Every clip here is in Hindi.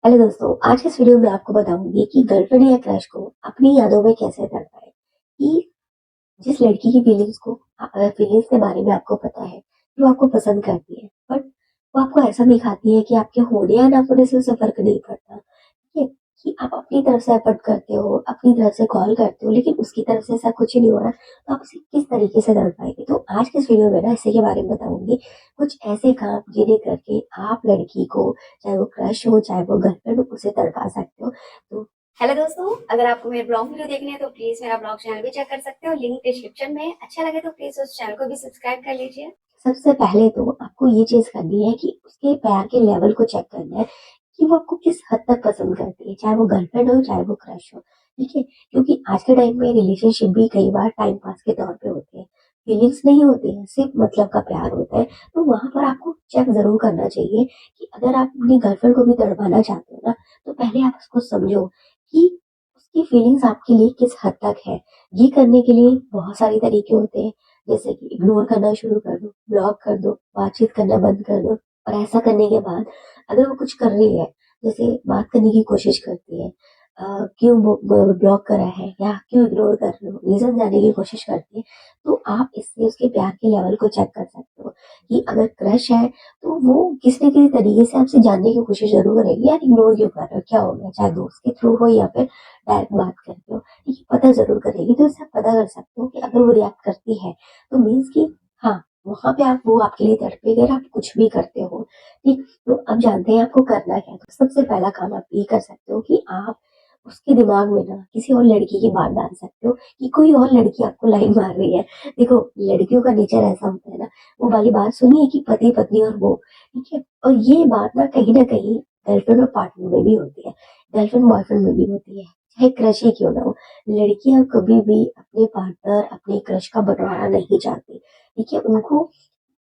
हेलो दोस्तों, आज के इस वीडियो में आपको बताऊंगी कि गर्लफ्रेंड या क्रश को अपनी यादों में कैसे तड़पाएं। कि जिस लड़की की फीलिंग्स के बारे में आपको पता है, जो आपको पसंद करती है, बट वो आपको ऐसा दिखाती है कि आपके होने या ना होने से उसे फर्क नहीं पड़ता। ठीक है, कि आप अपनी तरफ से एफर्ट करते हो, अपनी तरफ से कॉल करते हो, लेकिन उसकी तरफ से ऐसा कुछ ही नहीं हो रहा, तो आप उसे किस तरीके से तड़ पाएंगे। तो आज के इस वीडियो में ना इसी के बारे में बताऊंगी। कुछ ऐसे काम जिन्हें करके आप लड़की को, चाहे वो क्रश हो चाहे वो गर्लफ्रेंड हो, उसे तड़पा सकते हो। तो हेलो दोस्तों, अगर आपको मेरे ब्लॉग वीडियो देखने हैं तो प्लीज मेरा ब्लॉग चैनल भी चेक कर सकते हो, लिंक डिस्क्रिप्शन में है। अच्छा लगे तो प्लीज उस चैनल को भी सब्सक्राइब कर लीजिए। सबसे पहले तो आपको ये चीज करनी है कि उसके प्यार के लेवल को चेक करना है कि वो आपको किस हद तक पसंद करती है, चाहे वो गर्लफ्रेंड हो चाहे वो क्रश हो। ठीक है, क्योंकि आज के टाइम में रिलेशनशिप भी कई बार टाइम पास के तौर पे होते हैं, फीलिंग्स नहीं होती है, सिर्फ मतलब का प्यार होता है। तो वहां पर आपको चेक जरूर करना चाहिए कि अगर आप अपनी गर्लफ्रेंड को भी तड़पाना चाहते हो ना, तो पहले आप उसको समझो कि उसकी फीलिंग्स आपके लिए किस हद तक है। ये करने के लिए बहुत सारे तरीके होते हैं, जैसे कि इग्नोर करना शुरू कर दो, ब्लॉक कर दो, बातचीत करना बंद कर दो। और ऐसा करने के बाद अगर वो कुछ कर रही है, जैसे बात करने की कोशिश करती है, क्यों वो ब्लॉक करा है या क्यों इग्नोर कर रहे हो, रीजन जानने की कोशिश करती है, तो आप इससे उसके प्यार के लेवल को चेक कर सकते हो। कि अगर क्रश है तो वो किसी न किसी तरीके से आपसे जानने की कोशिश जरूर करेगी, यार इग्नोर क्यों कर रहे हो, क्या हो गया, चाहे दोस्त के थ्रू हो या फिर डायरेक्ट बात करके हो। ठीक है, पता जरूर करेगी। तो इससे आप पता कर सकते हो कि अगर वो रिएक्ट करती है तो मीन्स कि हाँ, वहां पे आप वो आपके लिए तड़पेगी अगर आप कुछ भी करते हो। ठीक, तो अब जानते हैं आपको करना क्या है। तो सबसे पहला काम आप ये कर सकते हो कि आप उसके दिमाग में ना किसी और लड़की की बात डाल सकते हो कि कोई और लड़की आपको लाइन मार रही है। देखो, लड़कियों का नेचर ऐसा होता है ना, वो वाली बात सुनिए कि पति पत्नी और वो। ठीक है, और ये बात ना कहीं गर्लफ्रेंड और पार्टनर में भी होती है, गर्लफ्रेंड बॉयफ्रेंड में भी होती है, चाहे क्रश ही क्यों ना हो। लड़कियां कभी भी अपने पार्टनर, अपने क्रश का बंटवारा नहीं चाहती। ठीक है, उनको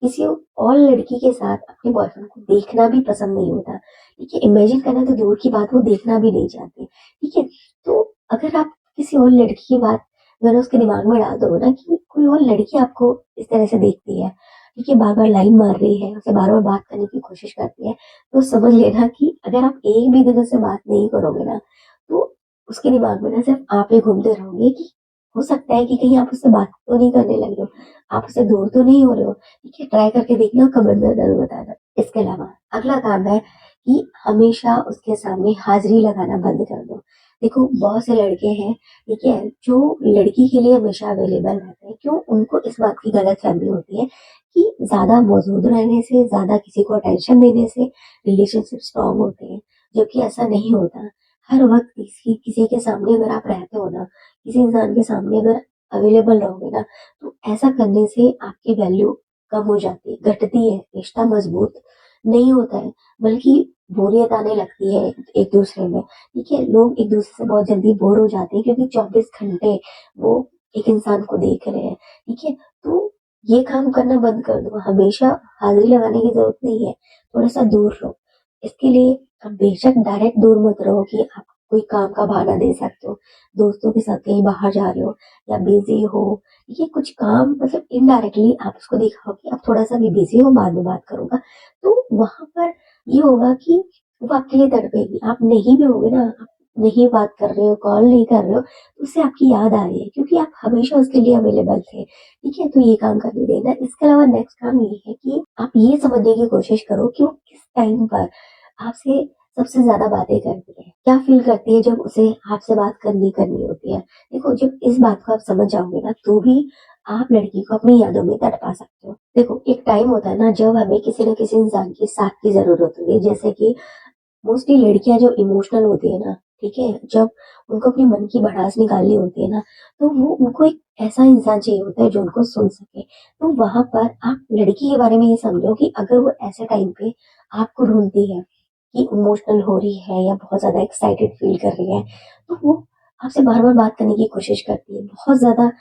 किसी और लड़की के साथ अपने बॉयफ्रेंड को देखना भी पसंद नहीं होता। ठीक है, इमेजिन करना तो दूर की बात, वो देखना भी नहीं चाहते। ठीक है, तो अगर आप किसी और लड़की की बात अगर उसके दिमाग में डाल दो ना कि कोई और लड़की आपको इस तरह से देखती है, ठीक है, बार बार लाइन मार रही है, उससे बार बार बात करने की कोशिश करती है, तो समझ लेना कि अगर आप एक भी दिन उससे बात नहीं करोगे ना, तो उसके दिमाग में ना सिर्फ आप ही घूमते रहोगे। कि हो सकता है कि कहीं आप उससे बात तो नहीं करने लग रहे हो, आप उससे दूर तो नहीं हो रहे हो। ठीक है, ट्राई करके देखना, कमेंट में जरूर बताना। इसके अलावा अगला काम है कि हमेशा उसके सामने हाजिरी लगाना बंद कर दो। देखो, बहुत से लड़के हैं, ठीक है, जो लड़की के लिए हमेशा अवेलेबल रहते हैं। क्यों? उनको इस बात की गलत फहमी होती है कि ज्यादा मौजूद रहने से, ज्यादा किसी को अटेंशन देने से रिलेशनशिप स्ट्रांग होते हैं, जबकि ऐसा नहीं होता। हर वक्त किसी किसी के सामने अगर आप रहते हो ना, किसी इंसान के सामने अगर अवेलेबल रहोगे ना, तो ऐसा करने से आपकी वैल्यू कम हो जाती है, घटती है, रिश्ता मजबूत नहीं होता है, बल्कि बोरियत आने लगती है एक दूसरे में। ठीक है, लोग एक दूसरे से बहुत जल्दी बोर हो जाते हैं क्योंकि 24 घंटे वो एक इंसान को देख रहे हैं। ठीक है, तो ये काम करना बंद कर दो। हमेशा हाजिरी लगाने की जरूरत नहीं है, थोड़ा सा दूर रहो। इसके लिए आप बेशक डायरेक्ट दूर मत रहो कि आप कोई काम का बहाना दे सकते हो, दोस्तों के साथ कहीं बाहर जा रहे हो या बिजी हो। ये कुछ काम मतलब इनडायरेक्टली आप उसको दिखाओ कि आप थोड़ा सा भी बिजी हो, बाद में बात करूंगा। तो वहां पर ये होगा कि वो आपके लिए तड़पेगी। आप नहीं भी होगे ना, आप नहीं बात कर रहे हो, कॉल नहीं कर रहे हो, तो उससे आपकी याद आ रही है क्योंकि आप हमेशा उसके लिए अवेलेबल थे। ठीक है, तो ये काम करने देना। इसके अलावा नेक्स्ट काम ये है कि आप ये समझने की कोशिश करो कि वो किस टाइम पर आपसे सबसे ज्यादा बातें करती है, क्या फील करती है जब उसे आपसे बात करनी करनी होती है। देखो, जब इस बात को आप समझ जाओगे ना, तो भी आप लड़की को अपनी यादों में तड़पा सकते हो। देखो, एक टाइम होता है ना जब हमें किसी न किसी इंसान की साथ की जरूरत होती है, जैसे कि मोस्टली लड़कियां जो इमोशनल होती है ना, ठीक है, जब उनको अपने मन की भड़ास निकालनी होती है ना, तो वो उनको एक ऐसा इंसान चाहिए होता है जो उनको सुन सके। तो वहां पर आप लड़की के बारे में ये समझो कि अगर वो ऐसे टाइम पे आपको ढूंढती है कि इमोशनल हो रही है या बहुत ज्यादा एक्साइटेड फील कर रही है, तो वो आपसे बार बार बात करने की कोशिश करती है, बहुत ज्यादा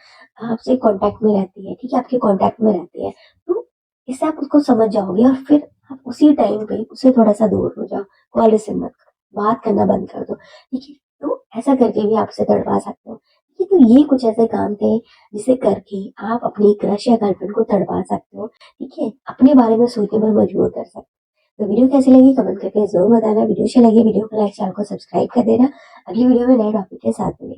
आपसे कांटेक्ट में रहती है। ठीक है, आपके कांटेक्ट में रहती है, तो इससे आप उसको समझ जाओगे और फिर आप उसी टाइम पे उससे थोड़ा सा दूर हो जाओ, कॉल रिसीव मत करो, बात करना बंद कर दो। ठीक है, तो ऐसा करके भी आप उसे तड़पा सकते हो। ठीक है, तो ये कुछ ऐसे काम थे जिसे करके आप अपनी क्रश या गर्लफ्रेंड को तड़पा सकते हो। ठीक है, अपने बारे में सोचने पर मजबूर कर सकते हो। तो वीडियो कैसी लगी कमेंट करके जरूर बताना। वीडियो अच्छी लगी वीडियो को लाइक, चैनल को सब्सक्राइब कर देना। अगली वीडियो में नए टॉपिक के साथ मिलेंगे।